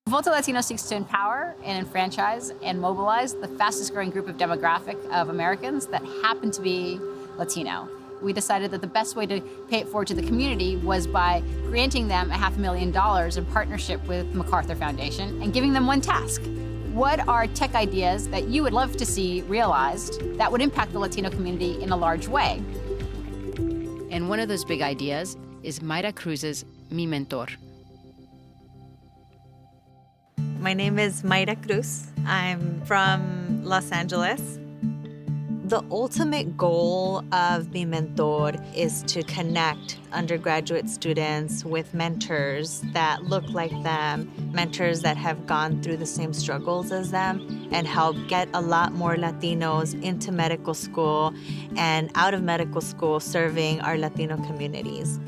VotoLatino seeks to empower and enfranchise and mobilize the fastest growing group of demographic of Americans that happen to be Latino. We decided that the best way to pay it forward to the community was by granting them $500,000 in partnership with the MacArthur Foundation and giving them one task. What are tech ideas that you would love to see realized that would impact the Latino community in a large way? And one of those big ideas is Mayra Cruz's Mi Mentor. My name is Mayra Cruz. I'm from Los Angeles. The ultimate goal of Mi Mentor is to connect undergraduate students with mentors that look like them, mentors that have gone through the same struggles as them, and help get a lot more Latinos into medical school and out of medical school serving our Latino communities.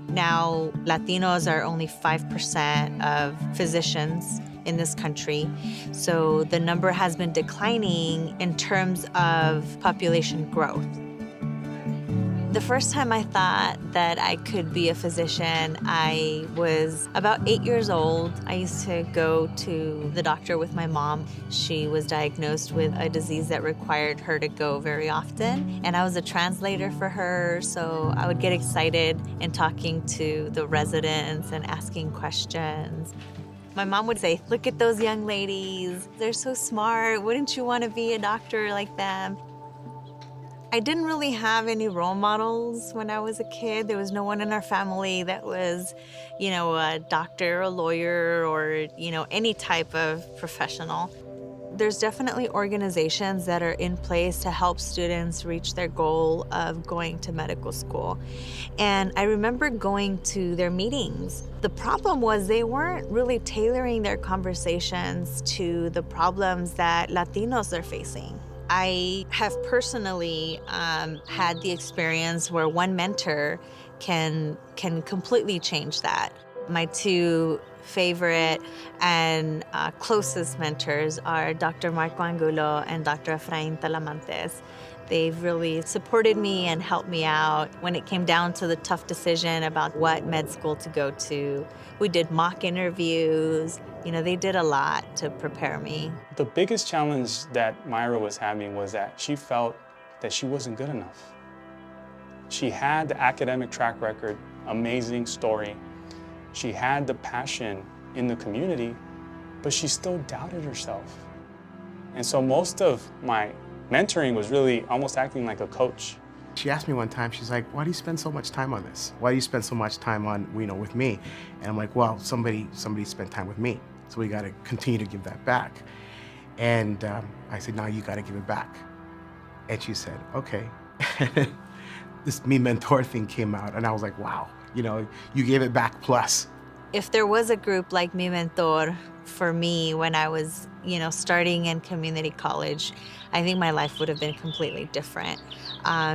Now, Latinos are only 5% of physicians in this country. So the number has been declining in terms of population growth. The first time I thought that I could be a physician, I was about 8 years old. I used to go to the doctor with my mom. She was diagnosed with a disease that required her to go very often. And I was a translator for her, so I would get excited in talking to the residents and asking questions. My mom would say, "Look at those young ladies. They're so smart. Wouldn't you want to be a doctor like them?" I didn't really have any role models when I was a kid. There was no one in our family that was, a doctor, a lawyer, or, any type of professional. There's definitely organizations that are in place to help students reach their goal of going to medical school. And I remember going to their meetings. The problem was they weren't really tailoring their conversations to the problems that Latinos are facing. I have personally had the experience where one mentor can completely change that. My two favorite and closest mentors are Dr. Marco Angulo and Dr. Efrain Talamantes. They've really supported me and helped me out when it came down to the tough decision about what med school to go to. We did mock interviews. They did a lot to prepare me. The biggest challenge that Mayra was having was that she felt that she wasn't good enough. She had the academic track record, amazing story. She had the passion in the community, but she still doubted herself. And so most of my mentoring was really almost acting like a coach. She asked me one time, she's like, "Why do you spend so much time on this? Why do you spend so much time on, with me?" And I'm like, "Well, somebody spent time with me, so we got to continue to give that back." And I said, "Now you got to give it back." And she said, "Okay." This Mi Mentor thing came out, and I was like, wow, you gave it back plus. If there was a group like Mi Mentor for me when I was, starting in community college, I think my life would have been completely different.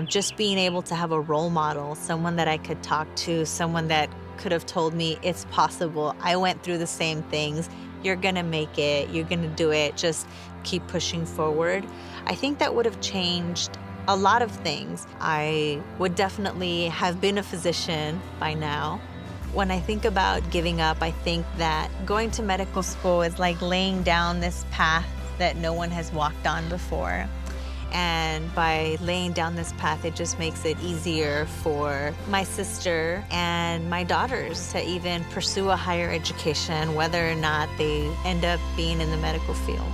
Just being able to have a role model, someone that I could talk to, someone that could have told me it's possible. I went through the same things. You're gonna make it. You're gonna do it. Just keep pushing forward. I think that would have changed a lot of things. I would definitely have been a physician by now. When I think about giving up, I think that going to medical school is like laying down this path that no one has walked on before. And by laying down this path, it just makes it easier for my sister and my daughters to even pursue a higher education, whether or not they end up being in the medical field.